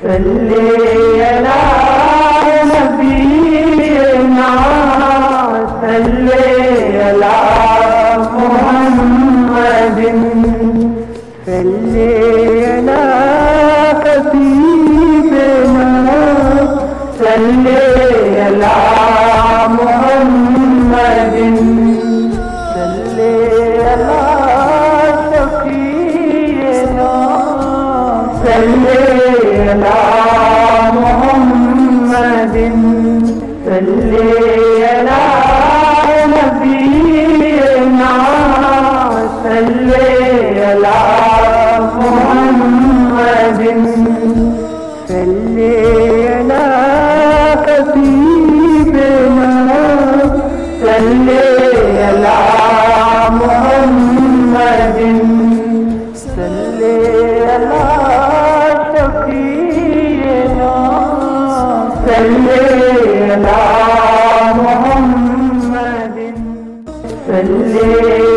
صلی علی نبینا صلی علی محمد صلی علی حبیبنا صلی علی محمد صلی علی شفیعنا صلی علی محمد صلی علی نبینا صلی علی محمد صلی علی حبیبنا صلی علی محمد صلی علی شفیعنا صلی علی محمد صلی